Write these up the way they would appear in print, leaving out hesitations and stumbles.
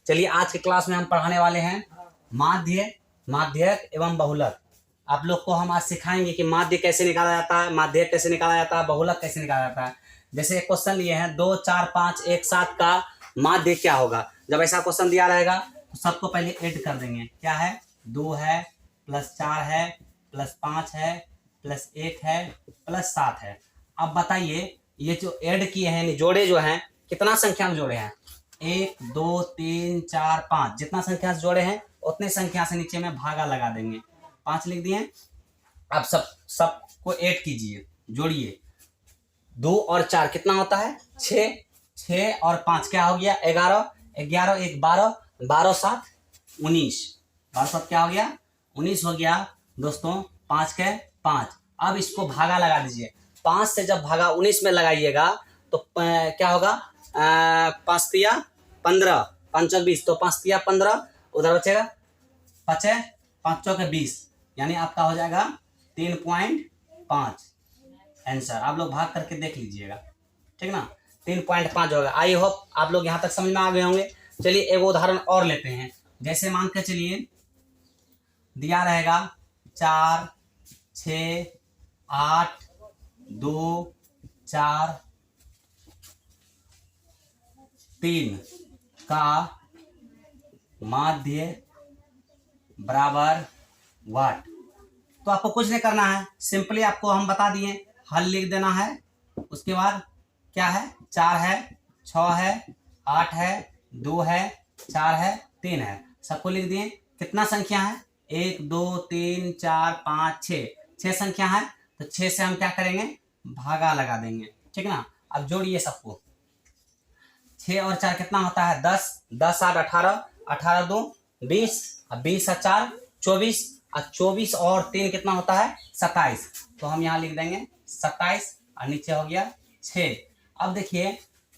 चलिए आज के क्लास में हम पढ़ाने वाले हैं माध्य, माध्यक एवं बहुलक। आप लोग को हम आज सिखाएंगे कि माध्य कैसे निकाला जाता है, माध्यक कैसे निकाला जाता है, बहुलक कैसे निकाला जाता है। जैसे एक क्वेश्चन लिए हैं 2, 4, 5, 1, 7 का माध्य क्या होगा। जब ऐसा क्वेश्चन दिया रहेगा तो सबको पहले ऐड कर देंगे। क्या है, 2 है प्लस 4 है प्लस 5 है प्लस 1 है प्लस 7 है। अब बताइए ये जो ऐड किए हैं, जोड़े जो हैं, कितना संख्या में जोड़े हैं? 1, 2, 3, 4, 5। जितना संख्या से जोड़े हैं उतने संख्या से नीचे में भागा लगा देंगे। 5 लिख दिए। अब सबको ऐड कीजिए, जोड़िए। 2 और 4 कितना होता है? 6। 6 और 5 क्या हो गया? 11। 11 1 12, 12 7 19। 12 7 क्या हो गया? 19 हो गया दोस्तों। 5 के 5। अब इसको भागा लगा दीजिए। 5 से जब भागा 19 में लगाइएगा तो क्या होगा? 5 तिया 15, 5 20, तो 5 तिया 15, उधर बचेगा 5 5 चौके 20, यानी आपका हो जाएगा 3.5 आंसर। आप लोग भाग करके देख लीजिएगा, ठीक ना। 3.5 होगा। आई होप आप लोग यहाँ तक समझ में आ गए होंगे। चलिए एक उदाहरण और लेते हैं। जैसे मान के चलिए दिया रहेगा 4, 6, 8, 2, 4, 3 का माध्य बराबर वाट। तो आपको कुछ नहीं करना है, सिंपली आपको हम बता दिए, हल लिख देना है। उसके बाद क्या है? 4 है, 6 है, 8 है, 2 है, 4 है, 3 है, सबको लिख दिए। कितना संख्या है? 1 2 3 4 5 6। 6 संख्या है तो 6 से हम क्या करेंगे? भागा लगा देंगे, ठीक ना। अब जोड़िए सबको। 6 और 4 कितना होता है? 10। 10 8 18, 18 2 20, 20 और 4 24, और 24 और 3 कितना होता है? 27। तो हम यहाँ लिख देंगे 27 और नीचे हो गया 6। अब देखिए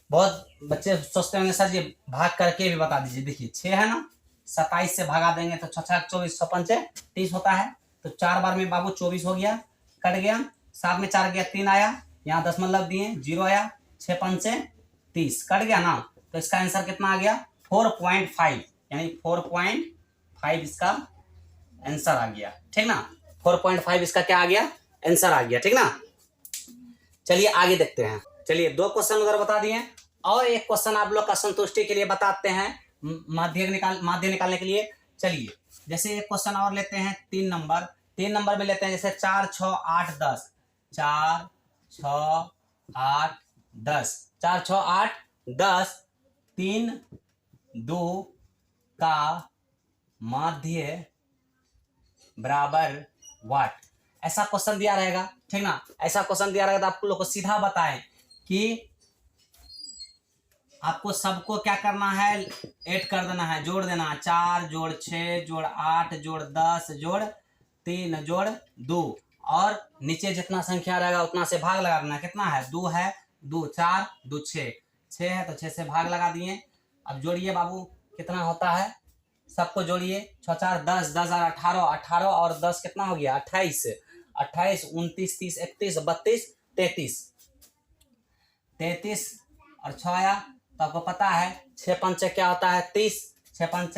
बहुत बच्चे सोचते होंगे सर जी भाग करके भी बता दीजिए। देखिए 6 है ना, 27 से भागा देंगे तो 6 6 24, 6 5 30 होता है। तो 4 बार में बाबू 24 हो गया, कट गया। 7 में 4 गया, 3 आया, यहाँ 10 मतलब दिए, 0 आया। 6 5 30, कट गया ना। तो इसका आंसर कितना आ गया? 4.5, यानी 4.5 इसका आंसर आ गया, ठीक ना। 4.5 इसका क्या आ गया? आंसर आ गया, ठीक ना। चलिए आगे देखते हैं। चलिए 2 क्वेश्चन उधर बता दिए और एक क्वेश्चन आप लोग का संतुष्टि के लिए बताते हैं, माध्य निकालने के लिए। चलिए जैसे एक क्वेश्चन और लेते हैं 3 नंबर। 3 नंबर में लेते हैं जैसे 4 6 8 10। 4 6 8 10, 4 6 8 10, 3 2 का माध्य बराबर वाट। ऐसा क्वेश्चन दिया रहेगा, ठीक ना। ऐसा क्वेश्चन दिया रहेगा तो आपको लोग को सीधा बताएं कि आपको सबको क्या करना है? ऐड कर देना है, जोड़ देना है। 4 जोड़ 6 जोड़ 8 जोड़ 10 जोड़ 3 जोड़ 2, और नीचे जितना संख्या रहेगा उतना से भाग लगा देना। कितना है? 2 है, 2 4 2 6, 6 है तो 6 से भाग लगा दिए। अब जोड़िए बाबू, कितना होता है? सबको जोड़िए। 6 4 10, 10 और 18, 18 और 10 कितना हो गया? 28, 28 29 30 31 32 33, 33 और 6 आया। तो आपको पता है 6 5 क्या होता है? 30। 6 5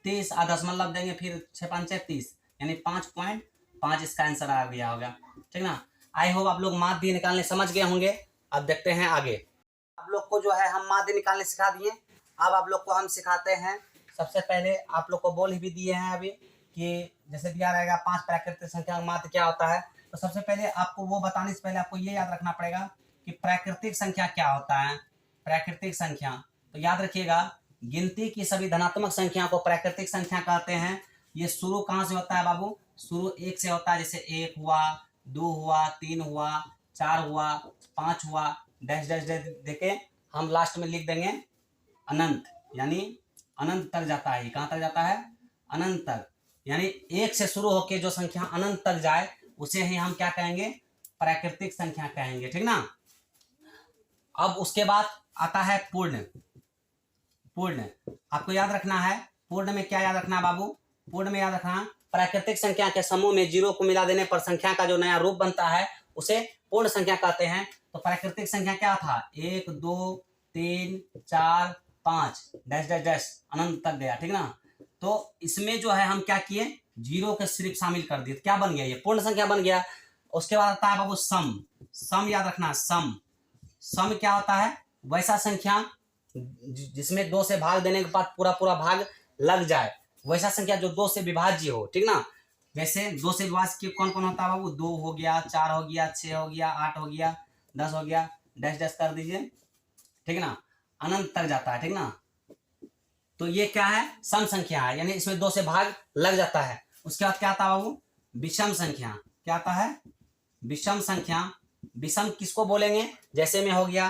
30 और 10 मतलब देंगे, फिर 6 5 30, यानी 5.5 इसका आंसर आ गया होगा, ठीक ना। आई होप आप लोग माध्य निकालने समझ गए होंगे। अब देखते हैं आगे। आप लोग को जो है हम माध्य निकालने सिखा दिए। अब आप लोग को हम सिखाते हैं। सबसे पहले आप लोग को बोल भी दिए हैं अभी कि जैसे दिया रहेगा 5 प्राकृतिक संख्या माध्य क्या होता है। तो सबसे पहले आपको वो बताने से पहले आपको ये याद रखना पड़ेगा कि प्राकृतिक संख्या क्या होता है। प्राकृतिक संख्या तो याद रखिएगा, गिनती की सभी धनात्मक संख्या को प्राकृतिक संख्या कहते हैं। ये शुरू कहाँ से होता है बाबू? शुरू 1 से होता है। जैसे 1 हुआ, 2 हुआ, 3 हुआ, 4 हुआ, 5 हुआ, डैश डैश डैश देके हम लास्ट में लिख देंगे अनंत, यानी अनंत तक जाता है। कहाँ तक जाता है? अनंत तक। यानी 1 से शुरू होकर जो संख्या अनंत तक जाए उसे ही हम क्या कहेंगे? प्राकृतिक संख्या कहेंगे, ठीक ना। अब उसके बाद आता है पूर्ण। पूर्ण आपको याद रखना है। पूर्ण में क्या याद रखना है बाबू? पूर्ण में याद रखना, प्राकृतिक संख्या के समूह में 0 को मिला देने पर संख्या का जो नया रूप बनता है उसे पूर्ण संख्या कहते हैं। तो प्राकृतिक संख्या क्या था? 1 2 3 4 5 डैश डैश डैश अनंत तक गया, ठीक ना। तो इसमें जो है हम क्या किए, जीरो के सिर्फ शामिल कर दिए, क्या बन गया, ये पूर्ण संख्या बन गया। उसके बाद आता है बाबू सम। सम याद रखना, सम। सम क्या होता है, वैसा संख्या जिसमें 2 से भाग देने के बाद पूरा पूरा भाग लग जाए, वैसा संख्या जो 2 से विभाज्य हो, ठीक ना। जैसे 2 से विभाज्य कौन कौन होता है बाबू, 2 हो गया, 4 हो गया, 6 हो गया, 8 हो गया, 10 हो गया, डैश डैश कर दीजिए, ठीक ना, अनंत तक जाता है, ठीक ना। तो ये क्या है, सम संख्या है, यानी इसमें 2 से भाग लग जाता है। उसके बाद क्या आता है बाबू, विषम संख्या। क्या आता है, विषम संख्या। विषम किसको बोलेंगे, जैसे में हो गया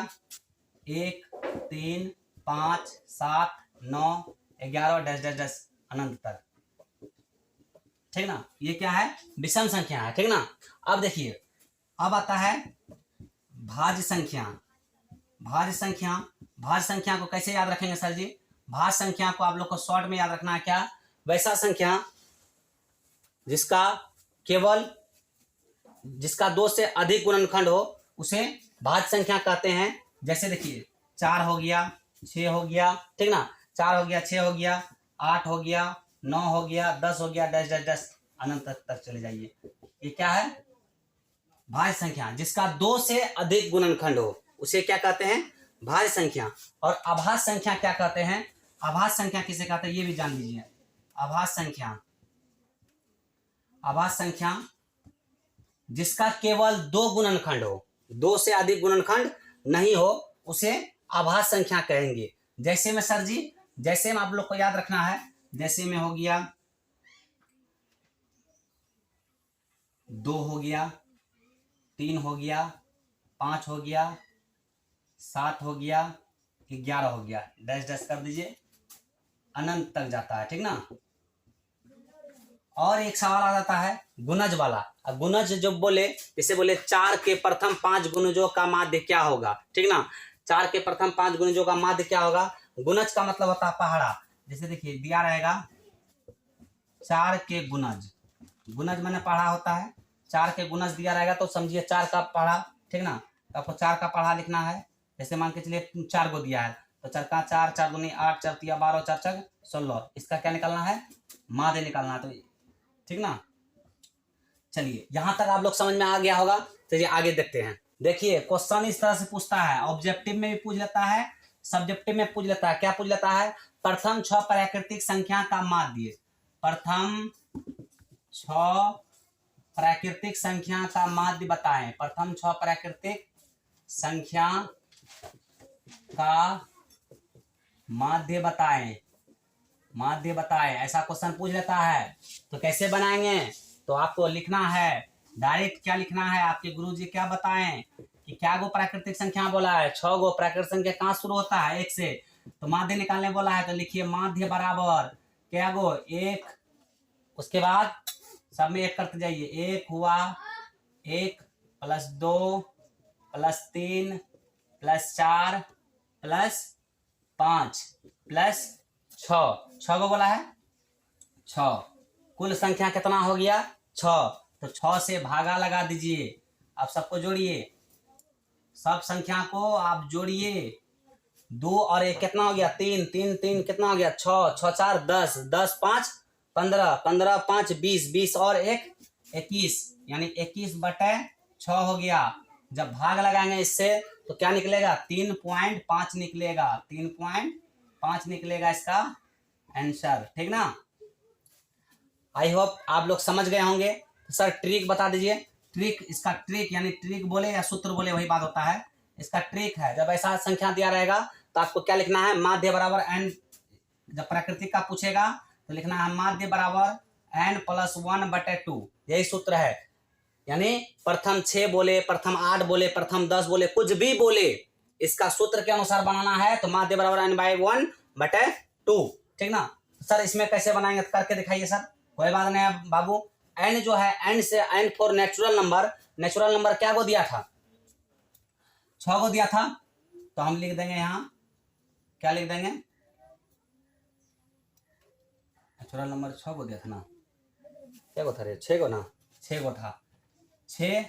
1 3 5 7 9 11 डैश डैश डैश अनंत तक, ठीक ना। ये क्या है, विषम संख्या है, ठीक ना। अब देखिए, अब आता है भाज्य संख्या। भाज्य संख्या, भाज्य संख्या को कैसे याद रखेंगे सर जी, भाज्य संख्या को आप लोग को शॉर्ट में याद रखना है, क्या, वैसा संख्या जिसका केवल, जिसका 2 से अधिक गुणनखंड हो उसे भाज्य संख्या कहते हैं। जैसे देखिए 4 हो गया, 6 हो गया, ठीक ना, 4 हो गया, 6 हो गया, 8 हो गया, 9 हो गया, 10 हो गया, डैश डैश डैश अनंत तक चले जाइए। ये क्या है, भाज्य संख्या जिसका 2 से अधिक गुणनखंड हो उसे क्या कहते हैं, भाज्य संख्या। और अभाज्य संख्या क्या कहते हैं, अभाज्य संख्या किसे कहते हैं ये भी जान लीजिए। अभाज्य संख्या, अभाज्य संख्या जिसका केवल 2 गुणनखंड हो, 2 से अधिक गुणनखंड नहीं हो उसे अभाज्य संख्या कहेंगे। जैसे में सर जी, जैसे में आप लोग को याद रखना है, जैसे में हो गया 2 हो गया, 3 हो गया, 5 हो गया, 7 हो गया, 11 हो गया, डैश डैश कर दीजिए, अनंत तक जाता है, ठीक ना। और एक सवाल आ जाता है गुणज वाला। गुणज जो बोले, जैसे बोले 4 के प्रथम 5 गुणजों का माध्य क्या होगा, ठीक ना। 4 के प्रथम 5 गुणजों का माध्य क्या होगा, गुणज का मतलब होता है पहाड़ा। जैसे देखिए दिया रहेगा 4 के गुणज, गुणज मैंने पढ़ा होता है, 4 के गुणज दिया रहेगा तो समझिए 4 का पढ़ा, ठीक ना। तो आपको 4 का पढ़ा लिखना है। जैसे मान के चलिए 4 को दिया है तो 4 का 4, 4 दूनी 8, 4 तिया 12, 4 4 16, इसका क्या निकालना है, माध्य निकालना है, तो ठीक ना। चलिए यहां तक आप लोग समझ में आ गया होगा। चलिए आगे देखते हैं। देखिए क्वेश्चन इस तरह से पूछता है, ऑब्जेक्टिव में भी पूछ लेता है, सब्जेक्टिव में पूछ लेता है। क्या पूछ लेता है, प्रथम 6 प्राकृतिक संख्या का माध्य, प्रथम 6 प्राकृतिक संख्या का माध्य बताएं, प्रथम 6 प्राकृतिक संख्या का माध्य बताएं, माध्य बताएं, ऐसा क्वेश्चन पूछ लेता है। तो कैसे बनाएंगे, तो आपको लिखना है डायरेक्ट, क्या लिखना है, आपके गुरुजी क्या बताएं कि क्या गो प्राकृतिक संख्या बोला है, 6 गो प्राकृतिक संख्या कहाँ शुरू होता है, 1 से, तो माध्य निकालने बोला है, तो लिखिए माध्य बराबर क्या गो 1, उसके बाद सब में 1 करते जाइए, 1 हुआ, 1 + 2 + 3 + 4 + 5 + 6 गो बोला है, 6, कुल संख्या कितना हो गया 6, तो 6 से भागा लगा दीजिए। अब सबको जोड़िए, सब संख्या को आप जोड़िए, 2 और 1 कितना हो गया 3, 3 3 कितना हो गया 6, 6 4 10, 10 5 15, 15 5 20, 20 और 1 21, यानी 21/6 हो गया। जब भाग लगाएंगे इससे तो क्या निकलेगा 3.5 निकलेगा, 3.5 निकलेगा इसका आंसर, ठीक ना। आई होप आप लोग समझ गए होंगे। तो सर ट्रिक बता दीजिए, ट्रिक, इसका ट्रिक यानी ट्रिक बोले या सूत्र बोले वही बात होता है। इसका ट्रिक है, जब ऐसा संख्या दिया रहेगा तो आपको क्या लिखना है, माध्य बराबर n, जब प्राकृतिक का पूछेगा तो लिखना है माध्य बराबर n + 1/2, यही सूत्र है। यानी प्रथम 6 बोले, प्रथम 8 बोले, प्रथम 10 बोले, कुछ भी बोले, इसका सूत्र के अनुसार बनाना है, तो माध्य बराबर n/1/2, ठीक ना। सर इसमें कैसे बनाएंगे, करके दिखाइए सर। कोई बात नहीं है बाबू, n जो है, n से n for natural number, natural number क्या को दिया था 6 को दिया था, तो हम लिख देंगे यहाँ, क्या लिख देंगे, नेचुरल नंबर 6 को दिया था ना, क्या को था रे, 6 को ना, 6 को था, 6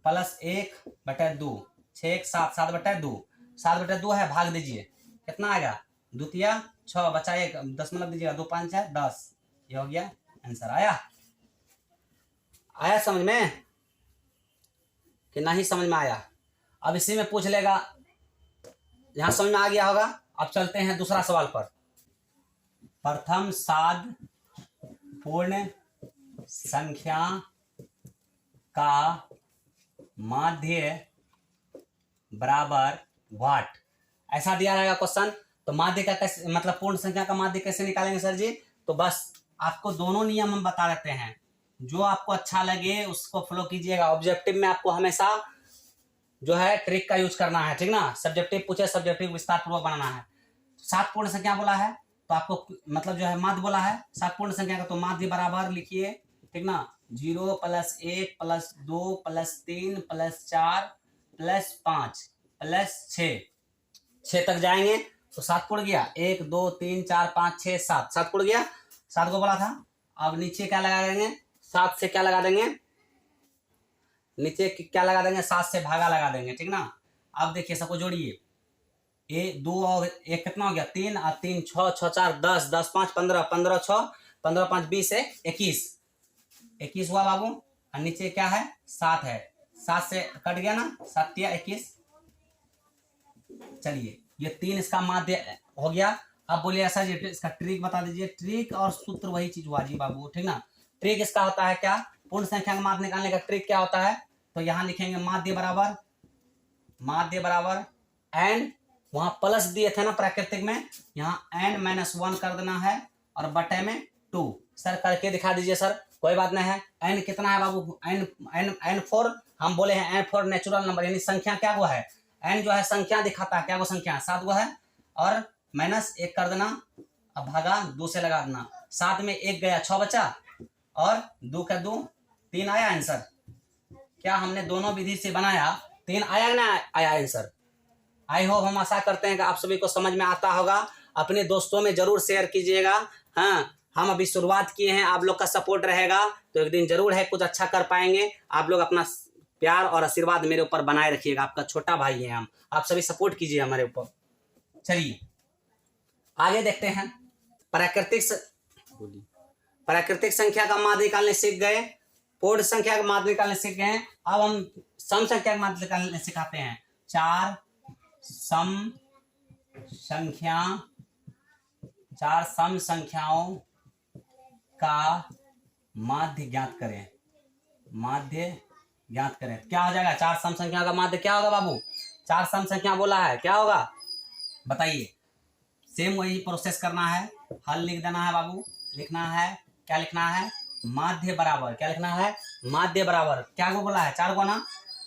+ 1/2, 6 1 7, 7/2, 7/2 है, भाग दीजिए, कितना आएगा, द्वितीय 6 बचा 1, 10 मतलब दीजिएगा, 2 5 है 10, ये हो गया आंसर। आया समझ में कि नहीं समझ में आया? अब इसी में पूछ लेगा, यहां समझ में आ गया होगा। अब चलते हैं दूसरा सवाल पर। प्रथम साध पूर्ण संख्या का माध्य बराबर व्हाट, ऐसा दिया रहेगा क्वेश्चन। तो माध्य का कैसे, मतलब पूर्ण संख्या का माध्य कैसे निकालेंगे सर जी? तो बस आपको दोनों नियम हम बता देते हैं, जो आपको अच्छा लगे उसको फॉलो कीजिएगा। ऑब्जेक्टिव में आपको हमेशा जो है ट्रिक का यूज करना है, ठीक ना। सब्जेक्टिव पूछे, सब्जेक्टिव विस्तार पूर्वक बनाना है। 7 पूर्ण संख्या बोला है तो आपको मतलब जो है माध्य बोला है 7 पूर्ण संख्या का, तो माध्य बराबर लिखिए, ठीक ना। 0 + 1 + 2 + 3 + 4 + 5 + 6, 6 तक जाएंगे तो 7 पुड़ गया। 1 2 3 4 5 6 7, 7 पुड़ गया, 7 को बोला था। अब नीचे क्या लगा देंगे, 7 से क्या लगा देंगे, नीचे क्या लगा देंगे, 7 से भागा लगा देंगे, ठीक ना। अब देखिए सबको जोड़िए, 1 2 और 1 कितना हो गया, 3 और 3 6 6 4 10 10 5 15 15 6 15 5 20 है 21, 21 हुआ बाबू। और नीचे क्या है, 7 है, 7 से कट गया ना, 7 या 21। चलिए ये 3 इसका माध्य हो गया। अब बोलिए ऐसा जी इसका ट्रिक बता दीजिए। ट्रिक और सूत्र वही चीज हुआ जी बाबू, ठीक ना। ट्रिक इसका होता है क्या, पूर्ण संख्या का माध्य निकालने का ट्रिक क्या होता है, तो यहां लिखेंगे माध्य बराबर एन, वहां प्लस दिए थे ना प्राकृतिक में, यहाँ n-1 कर देना है और बटे में 2। सर करके दिखा दीजिए सर। कोई बात नहीं है। n कितना है बाबू, n4, हम बोले हैं n4 नेचुरल नंबर, यानी संख्या क्या वो है, n जो है संख्या दिखाता है, क्या वो संख्या 7 वो है, और -1 कर देना, अब भागा 2 से लगा देना, 7 में 1 गया 6 बचा, और 2 का 2 3 आया आंसर। क्या हमने दोनों विधि से बनाया, 3 आया ना आया आंसर? आई होप, हम आशा करते हैं कि आप सभी को समझ में आता होगा। अपने दोस्तों में जरूर शेयर कीजिएगा। हाँ, हम अभी शुरुआत किए हैं, आप लोग का सपोर्ट रहेगा तो एक दिन जरूर है कुछ अच्छा कर पाएंगे। आप लोग अपना प्यार और आशीर्वाद मेरे ऊपर बनाए रखिएगा, आपका छोटा भाई है हम, आप सभी सपोर्ट कीजिए हमारे ऊपर। चलिए आगे देखते हैं। प्राकृतिक संख्या का माध्य निकालने सीख गए, पूर्ण संख्या का माध्य निकालने सीख गए। अब हम सम संख्या का माध्य निकालने सिखाते हैं। 4 सम संख्याओं का माध्य ज्ञात करें। क्या हो जाएगा, 4 सम संख्याओं का माध्य क्या होगा बाबू? 4 सम संख्या बोला है, क्या होगा बताइए। सेम वही प्रोसेस करना है, हल लिख देना है बाबू। लिखना है, क्या लिखना है, माध्य बराबर, क्या लिखना है, माध्य बराबर, क्या को बोला है 4 को ना,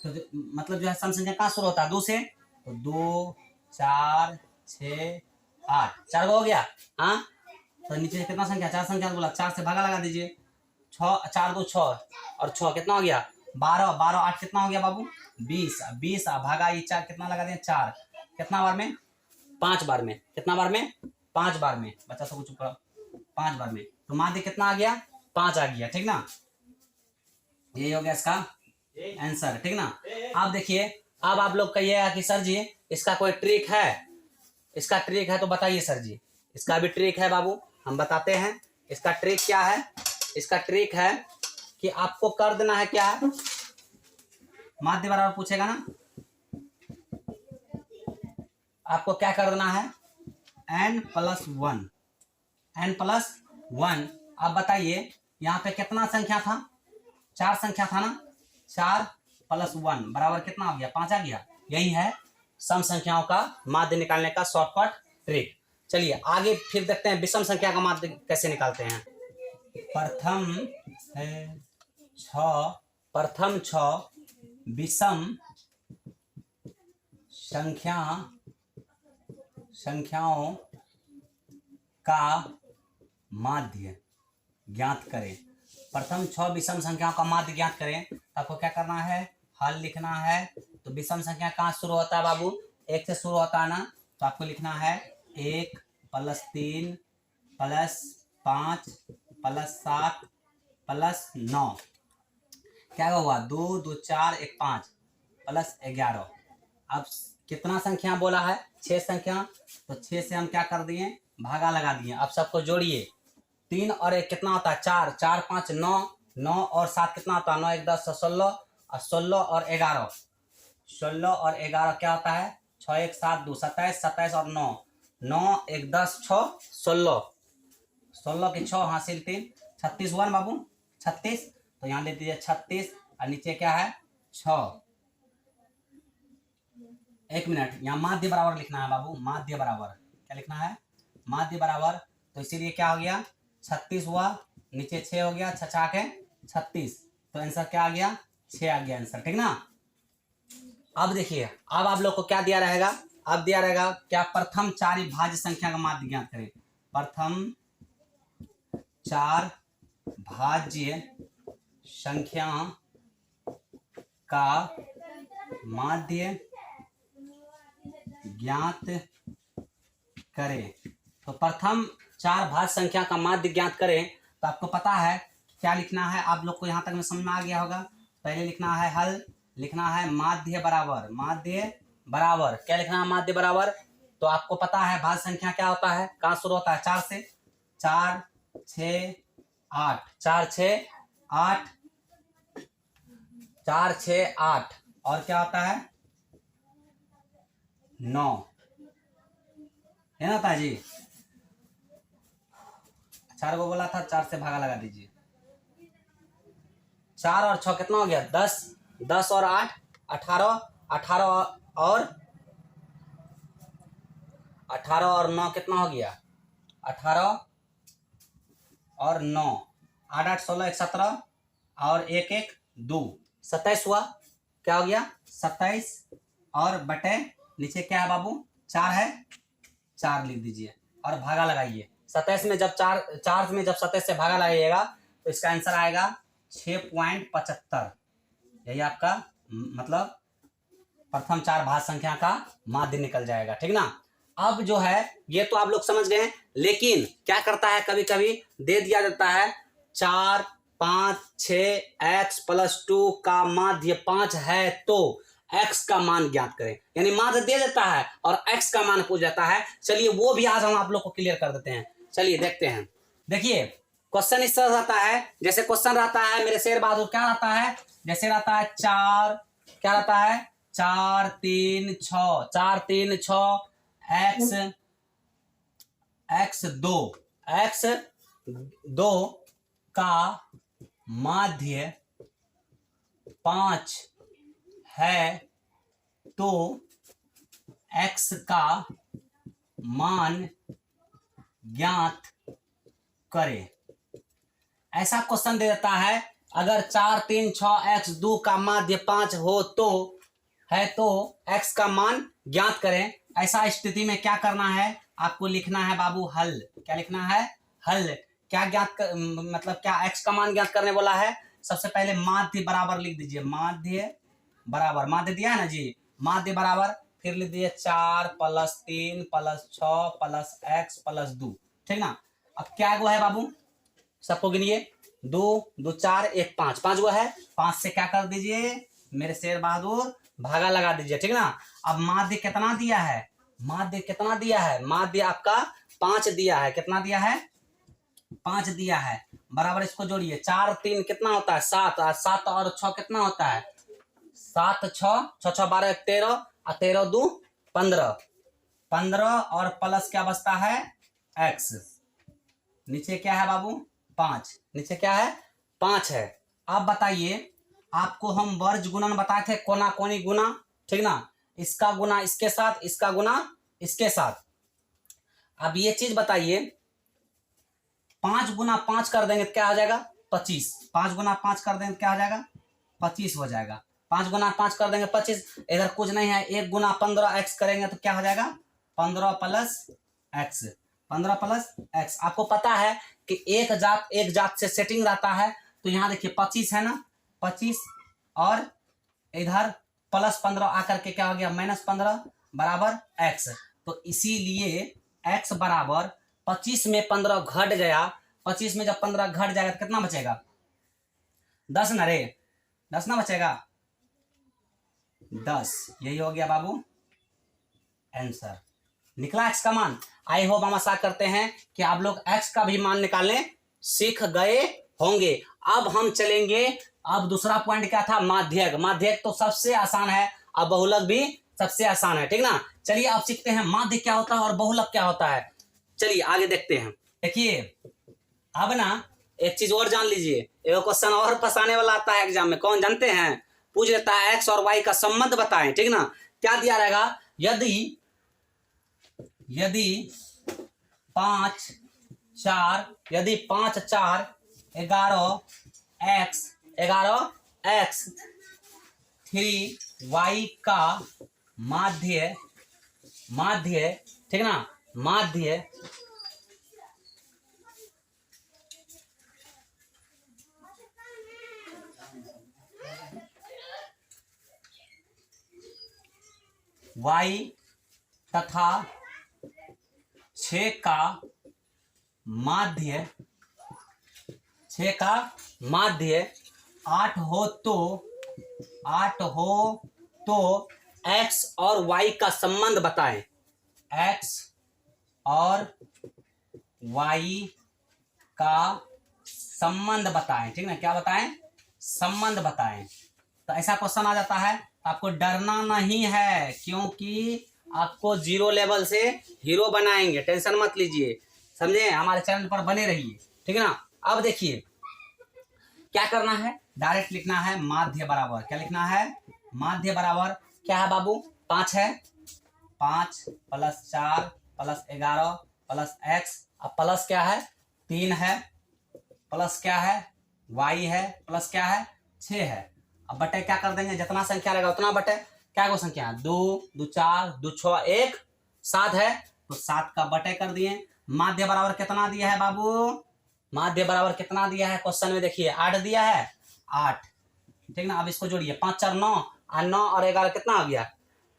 तो मतलब जो है सम संख्या कहाँ शुरू होता है, 2 से, तो 2 4 6 8, 4 को हो गया। हाँ, तो नीचे से कितना संख्या, 4 संख्या बोला, 4 से भागा लगा दीजिए, 6 4 2 6 और 6 कितना हो गया, 12 12 8 कितना हो गया बाबू, 20 20 भागा ये 4 कितना लगा दें, 4 कितना बार में, 5 बार में, कितना बार में, 5 बार में। बच्चा सब चुप करो, 5 बार में, तो माध्य कितना आ गया, 5 आ गया, ठीक ना। ये हो गया इसका आंसर, ठीक ना। अब देखिए, अब आप लोग कहिएगा कि सर जी इसका कोई ट्रिक है, इसका ट्रिक है तो बताइए सर जी। इसका भी ट्रिक है बाबू, हम बताते हैं। इसका ट्रिक क्या है, इसका ट्रिक है कि आपको कर देना है क्या है, माध्य बराबर पूछेगा ना, आपको क्या कर देना है, n+1, n+1। अब बताइए यहाँ पे कितना संख्या था, 4 संख्या था ना, 4 + 1 बराबर कितना आ गया, 5 आ गया। यही है सम संख्याओं का माध्य निकालने का शॉर्टकट ट्रिक। चलिए आगे फिर देखते हैं विषम संख्या का माध्य कैसे निकालते हैं। प्रथम 6 विषम संख्याओं का माध्य ज्ञात करें। प्रथम 6 विषम संख्याओं का माध्य ज्ञात करें, तो आपको क्या करना है, हल लिखना है। तो विषम संख्या कहाँ शुरू होता है बाबू, 1 से शुरू होता है ना, तो आपको लिखना है 1 + 3 + 5 + 7 + 9, क्या हुआ, 2 2 4 1 5 + 11। अब कितना संख्या बोला है, 6 संख्या, तो 6 से हम क्या कर दिए, भागा लगा दिए। अब सबको जोड़िए, 3 और 1 कितना होता है, 4, 4 5 9, 9 और 7 कितना होता है, 9 1 10 16, और 16 और 11, 16 और 11 क्या होता है, 6 1 7 2 27, 27 और 9, 9 1 10 6 16, 16 की 6 हासिल 3, 36 हुआ ना बाबू, 36। तो यहाँ ले दीजिए 36 और नीचे क्या है 6। 1 मिनट, यहाँ माध्य बराबर लिखना है बाबू, माध्य बराबर क्या लिखना है, माध्य बराबर। तो इसीलिए क्या हो गया, 36 हुआ, नीचे 6 हो गया, 6 के 36, तो आंसर क्या आ गया, 6 आ गया आंसर, ठीक ना। अब देखिए, अब आप लोग को क्या दिया रहेगा, अब दिया रहेगा क्या, प्रथम 4 भाज्य संख्या का माध्य ज्ञात करें। प्रथम 4 भाज्य संख्या का माध्य ज्ञात करें। तो प्रथम 4 भाज्य संख्या का माध्य ज्ञात करें, तो आपको पता है क्या लिखना है, आप लोग को यहाँ तक में समझ में आ गया होगा। पहले लिखना है हल, लिखना है माध्य बराबर, माध्य बराबर क्या लिखना है, माध्य बराबर। तो आपको पता है भाज्य संख्या क्या होता है, कहाँ शुरू होता है, 4 से, 4 6 8, 4 6 8, 4 6 8, और क्या होता है 9, है ना ताजी। 4 को बोला था, 4 से भागा लगा दीजिए, 4 और 6 कितना हो गया 10, 10 और 8 18, 18 और 9 कितना हो गया, 18 और 9, 8 8 16 1 17, और 1 1 2, 27 हुआ, क्या हो गया 27, और बटे नीचे क्या है बाबू 4 है, 4 लिख दीजिए और भागा लगाइए। 27 में जब 4 में जब 27 से भागा लगाइएगा तो इसका आंसर आएगा 6.75। यही आपका मतलब प्रथम 4 भाज्य संख्या का माध्य निकल जाएगा, ठीक ना। अब जो है ये तो आप लोग समझ गए, लेकिन क्या करता है, कभी कभी दे दिया जाता है 4 5 6 x + 2 का माध्य 5 है तो x का मान ज्ञात करें, यानी माध्य दे देता है और x का मान पूछ जाता है। चलिए वो भी आज हम आप लोग को क्लियर कर देते हैं, चलिए देखते हैं। देखिए क्वेश्चन इस तरह रहता है, जैसे क्वेश्चन रहता है मेरे शेर बहादुर, क्या रहता है, जैसे रहता है 4, क्या रहता है 4 3 6, 4 3 6 x 2 का माध्य 5 है तो x का मान ज्ञात करें। ऐसा क्वेश्चन दे देता है, अगर 4 3 6 x 2 का माध्य 5 हो तो है तो x का मान ज्ञात करें। ऐसा स्थिति में क्या करना है, आपको लिखना है बाबू हल। क्या लिखना है, हल। क्या मतलब क्या x का मान ज्ञात करने बोला है, सबसे पहले माध्य बराबर लिख दीजिए, माध्य बराबर, माध्य दिया है ना जी, माध्य बराबर, फिर लिख दीजिए 4 + 3 + 6 + x + 2, ठीक ना। अब क्या गो है बाबू, सबको गिनिए, 2 2 4 1 5, 5 गो है, 5 से क्या कर दीजिए मेरे शेर बहादुर, भागा लगा दीजिए, ठीक ना। अब माध्य कितना दिया है, माध्य कितना दिया है, माध्य आपका 5 दिया है, कितना दिया है 5 दिया है, बराबर इसको जोड़िए, 4 3 कितना होता है 7, 7 और 6 कितना होता है 7 6 6 6 12 13, और 13 2 15, 15 और प्लस क्या बचता है x, नीचे क्या है बाबू 5, नीचे क्या है 5 है। अब बताइए, आपको हम वर्ज गुणन बताए थे, कोना कोनी गुना, ठीक ना, इसका गुना इसके साथ, इसका गुना इसके साथ। अब ये चीज बताइए, 5 गुना 5 कर देंगे तो क्या हो जाएगा 25, 5 गुना 5 कर देंगे तो क्या हो जाएगा 25 हो जाएगा, 5 गुना 5 कर देंगे 25, इधर कुछ नहीं है, 1 गुना 15 x करेंगे तो क्या हो जाएगा 15 + x, 15 + x। आपको पता है कि एक जात से सेटिंग रहता है, तो यहाँ देखिए 25 है ना, 25 और इधर +15 आकर के क्या हो गया -15 बराबर x। तो इसीलिए x बराबर 25 में 15 घट गया, 25 में जब 15 घट जाएगा तो कितना बचेगा 10 ना रे, 10 ना बचेगा 10, यही हो गया बाबू आंसर। निकला x का मान। आई होप हम आशा करते हैं कि आप लोग x का भी मान निकालने सीख गए होंगे। अब हम चलेंगे, अब दूसरा पॉइंट क्या था, माध्यक। माध्यक तो सबसे आसान है, अब बहुलक भी सबसे आसान है, ठीक ना। चलिए अब सीखते हैं माध्यक क्या होता है और बहुलक क्या होता है। चलिए आगे देखते हैं। देखिए अब ना एक चीज और जान लीजिए, एक क्वेश्चन और फंसाने वाला आता है एग्जाम में, कौन जानते हैं, पूछ लेता है x और y का संबंध बताएं, ठीक ना। क्या दिया रहेगा, यदि 5 4 यदि 5 4 11x 3y का माध्य, ठीक ना, माध्य y तथा 6 का माध्य 8 हो तो x और y का संबंध बताएं। x और y का संबंध बताएं, ठीक ना, क्या बताएं, संबंध बताएं। तो ऐसा क्वेश्चन आ जाता है, आपको डरना नहीं है, क्योंकि आपको 0 लेवल से हीरो बनाएंगे, टेंशन मत लीजिए, समझे, हमारे चैनल पर बने रहिए, ठीक है ना। अब देखिए क्या करना है, डायरेक्ट लिखना है माध्य बराबर, क्या लिखना है, माध्य बराबर क्या है बाबू, 5 है, 5 + 4 + 11 + x, अब प्लस क्या है, 3 है, प्लस क्या है, y है, प्लस क्या है, 6 है। अब बटे क्या कर देंगे, जितना संख्या रहेगा उतना बटे, क्या को संख्या, 2 2 4 2 6 1 7 है, तो 7 का बटे कर दिए। माध्य बराबर कितना दिया है बाबू, माध्य बराबर कितना दिया है क्वेश्चन में, देखिए 8 दिया है, 8, ठीक ना। अब इसको जोड़िए, 5 4 9 और 9 और 11 कितना हो गया,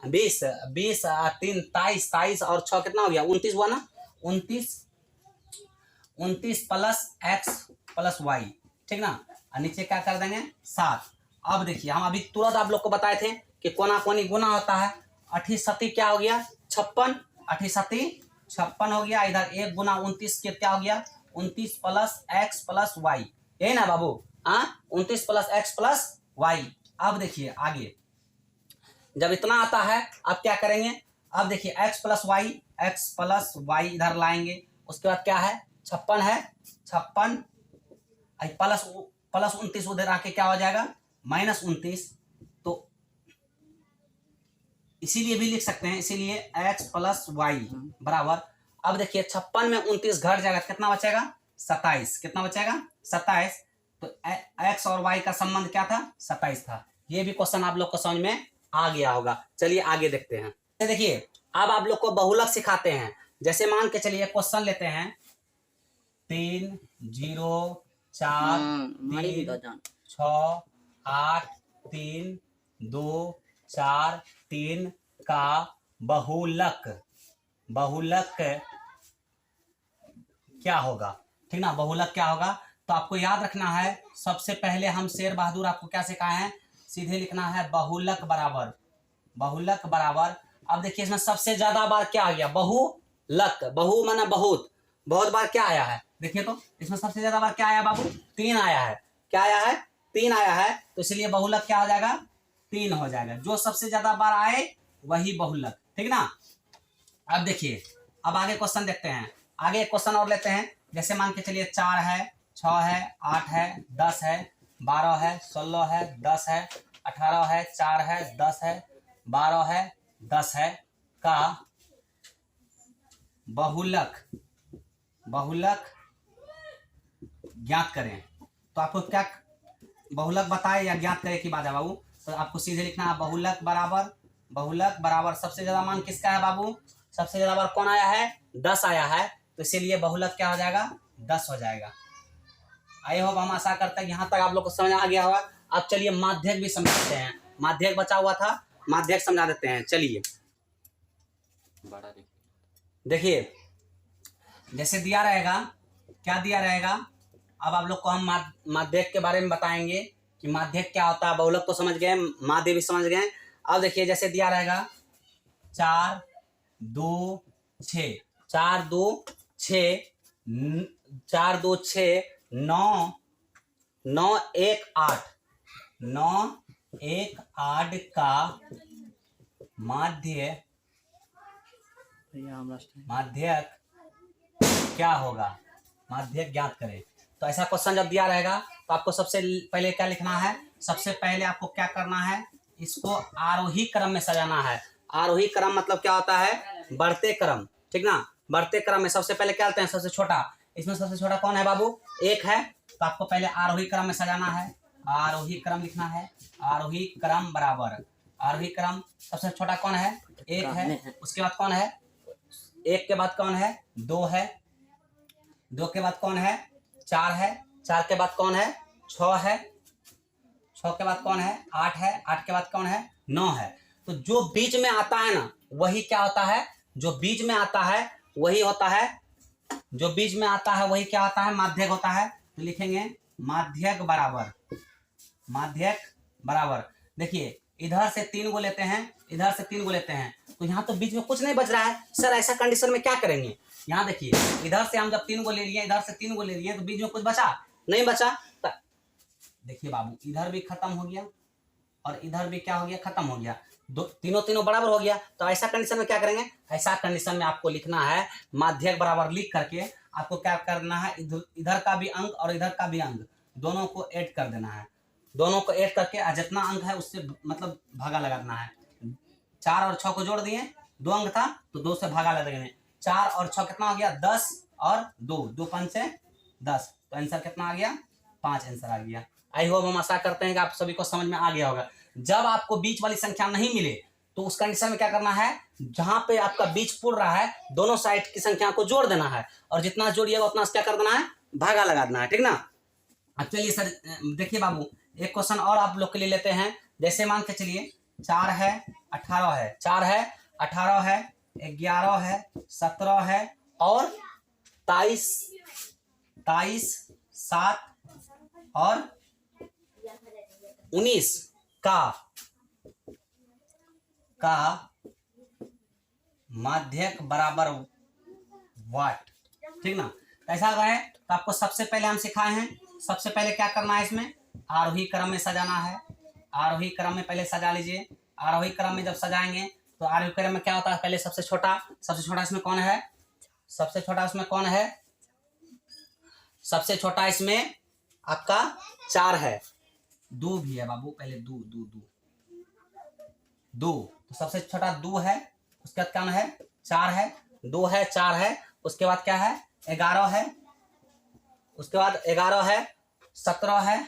20 20 3 23 23 और 6 कितना हो गया, 29 हुआ ना, 29 प्लस x प्लस y, ठीक ना, और नीचे क्या कर देंगे 7। अब देखिए हम अभी तुरंत आप लोग को बताए थे कि कोना कोनी गुना होता है, 8 7 क्या हो गया 56, 8 7 56 हो गया, इधर 1 गुना 29 के क्या हो गया 29 प्लस x प्लस y, यही ना बाबू, हाँ 29 प्लस x प्लस y। अब देखिए आगे जब इतना आता है अब क्या करेंगे, अब देखिए x प्लस y इधर लाएंगे, उसके बाद क्या है 56 है, 56 प्लस 29 उधर आके क्या हो जाएगा -29, तो इसीलिए भी लिख सकते हैं, इसीलिए x प्लस y बराबर, अब देखिए 56 में 29 घट जाएगा, कितना बचेगा 27, कितना बचेगा 27, तो x और y का संबंध क्या था 27 था। ये भी क्वेश्चन आप लोग को समझ में आ गया होगा। चलिए आगे देखते हैं। देखिए अब आप लोग को बहुलक सिखाते हैं, जैसे मान के चलिए क्वेश्चन लेते हैं 3 0 4 3 6 8 3 2 4 3 का बहुलक क्या होगा, ठीक ना, बहुलक क्या होगा। तो आपको याद रखना है, सबसे पहले हम शेर बहादुर आपको क्या सिखाए हैं, सीधे लिखना है बहुलक बराबर। अब देखिए इसमें सबसे ज्यादा बार क्या आ गया, बहुलक, बहु माना बहुत, बहुत बार क्या आया है, देखिए तो इसमें सबसे ज्यादा बार क्या आया बाबू, 3 आया है, क्या आया है 3 आया है, तो इसलिए बहुलक क्या हो जाएगा 3 हो जाएगा, जो सबसे ज्यादा बार आए वही बहुलक, ठीक ना। अब देखिए अब आगे क्वेश्चन देखते हैं, आगे एक क्वेश्चन और लेते हैं, जैसे मान के चलिए 4 है 6 है 8 है 10 है 12 है 16 है 10 है 18 है 4 है 10 है 12 है 10 है का बहुलक ज्ञात करें। तो आपको क्या बहुलक बताए या ज्ञात करें की बात है बाबू, तो आपको सीधे लिखना है बहुलक बराबर सबसे ज्यादा मान किसका है बाबू, सबसे ज्यादा बार कौन आया है 10 आया है, तो इसीलिए बहुलक क्या हो जाएगा 10 हो जाएगा। आई होप हम आशा करते हैं यहाँ तक आप लोग को समझ आ गया होगा। अब चलिए माध्यक भी समझाते हैं, माध्यक बचा हुआ था, माध्यक समझा देते हैं। चलिए देखिए जैसे दिया रहेगा, क्या दिया रहेगा, अब आप लोग को हम माध्यक के बारे में बताएंगे कि माध्यक क्या होता है। बहुलक तो समझ गए, माध्य भी समझ गए। अब देखिए जैसे दिया रहेगा 4 2 6, 4 2 6, 4 2 6, 9 9 1 8, 9 1 8 का माध्यक क्या होगा? माध्यक ज्ञात करें। तो ऐसा क्वेश्चन जब दिया रहेगा तो आपको सबसे पहले क्या लिखना है? सबसे पहले आपको क्या करना है? इसको आरोही क्रम में सजाना है। आरोही क्रम मतलब क्या होता है? बढ़ते क्रम, ठीक ना? बढ़ते क्रम में सबसे पहले क्या लेते हैं? सबसे छोटा। इसमें सबसे छोटा कौन है बाबू? 1 है। तो आपको पहले आरोही क्रम में सजाना है। आरोही क्रम लिखना है। आरोही क्रम बराबर आरोही क्रम सबसे छोटा कौन है? 1 है। उसके बाद कौन है? 1 के बाद कौन है? 2 है। 2 के बाद कौन है? 4 है। 4 के बाद कौन है? 6 है। 6 के बाद कौन है? 8 है। 8 के बाद कौन है? 9 है। तो जो बीच में आता है ना वही क्या होता है? जो बीच में आता है वही होता है, जो बीच में आता है वही क्या होता है? माध्यक होता है। तो लिखेंगे माध्यक बराबर देखिए इधर से 3 को लेते हैं, इधर से 3 को लेते हैं, तो यहाँ तो बीच में कुछ नहीं बच रहा है। सर ऐसा कंडीशन में क्या करेंगे? यहाँ देखिए इधर से हम जब 3 को ले लिए, इधर से 3 को ले लिए, तो बीच में कुछ बचा नहीं बचा। तो देखिए बाबू इधर भी खत्म हो गया और इधर भी क्या हो गया? खत्म हो गया। तीनों बराबर हो गया। तो ऐसा कंडीशन में क्या करेंगे? ऐसा कंडीशन में आपको लिखना है माध्यक बराबर लिख करके आपको क्या करना है? इधर का भी अंक और इधर का भी अंक दोनों को ऐड कर देना है। दोनों को ऐड करके जितना अंक है उससे मतलब भागा लगाना है। 4 और 6 को जोड़ दिए, 2 अंक था तो 2 से भागा लगा देंगे। 4 और 6 कितना हो गया? 10 और 2, 2 5 से 10। तो आंसर कितना आ गया? 5 आंसर आ गया। आई होप हम आशा करते हैं कि आप सभी को समझ में आ गया होगा। जब आपको बीच वाली संख्या नहीं मिले तो उस कंडीशन में क्या करना है? जहां पे आपका बीच पुर रहा है दोनों साइड की संख्या को जोड़ देना है और जितना जोड़िएगा उतना क्या कर देना है? भागा लगा देना है, ठीक ना? अब चलिए सर देखिए बाबू एक क्वेश्चन और आप लोग के लिए लेते हैं। जैसे मान के चलिए 4 है 18 है, 4 है 18 है, 11 है, 17 है और 23 7 और 19 का माध्यक बराबर वाट, ठीक ना? ऐसा है तो आपको सबसे पहले हम सिखाए हैं। सबसे पहले क्या करना है? इसमें आरोही क्रम में सजाना है। आरोही क्रम में पहले सजा लीजिए। आरोही क्रम में जब सजाएंगे तो आरोही क्रम में क्या होता है? पहले सबसे छोटा इसमें कौन है? सबसे छोटा इसमें कौन है? सबसे छोटा इसमें आपका 4 है। 2 भी है बाबू, पहले 2 तो सबसे छोटा 2 है। उसके बाद कौन है? 4 है। 2 है 4 है। उसके बाद क्या है? 11 है। उसके बाद 11 है, 17 है,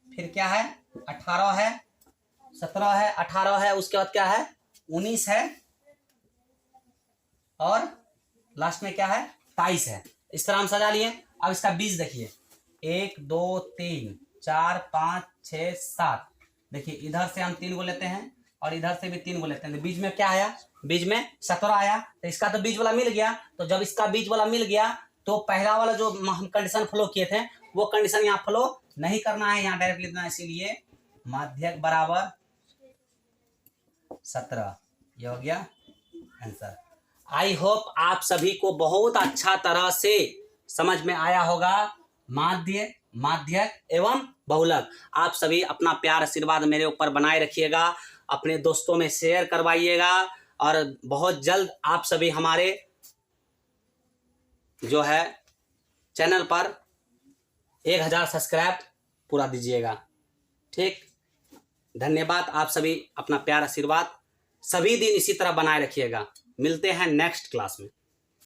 फिर क्या है? 18 है, 17 है, 18 है। उसके बाद क्या है? 19 है और लास्ट में क्या है? 23 है। इस तरह हम सजा लिए। अब इसका बीज देखिए 1 2 3 4 5 6 7। देखिए इधर से हम 3 को लेते हैं और इधर से भी 3 को लेते हैं। तो बीज में क्या आया? बीज में 17 आया। तो इसका तो बीज वाला मिल गया। तो जब इसका बीज वाला मिल गया तो पहला वाला जो हम कंडीशन फ्लो किए थे वो कंडीशन यहाँ फ्लो नहीं करना है, यहाँ डायरेक्ट लिखना है। इसीलिए माध्यक बराबर 17, ये हो गया आंसर। आई होप आप सभी को बहुत अच्छा तरह से समझ में आया होगा माध्य, माध्यक एवं बहुलक। आप सभी अपना प्यार आशीर्वाद मेरे ऊपर बनाए रखिएगा, अपने दोस्तों में शेयर करवाइएगा और बहुत जल्द आप सभी हमारे जो है चैनल पर 1000 सब्सक्राइब पूरा दीजिएगा। ठीक, धन्यवाद। आप सभी अपना प्यार आशीर्वाद सभी दिन इसी तरह बनाए रखिएगा। मिलते हैं नेक्स्ट क्लास में।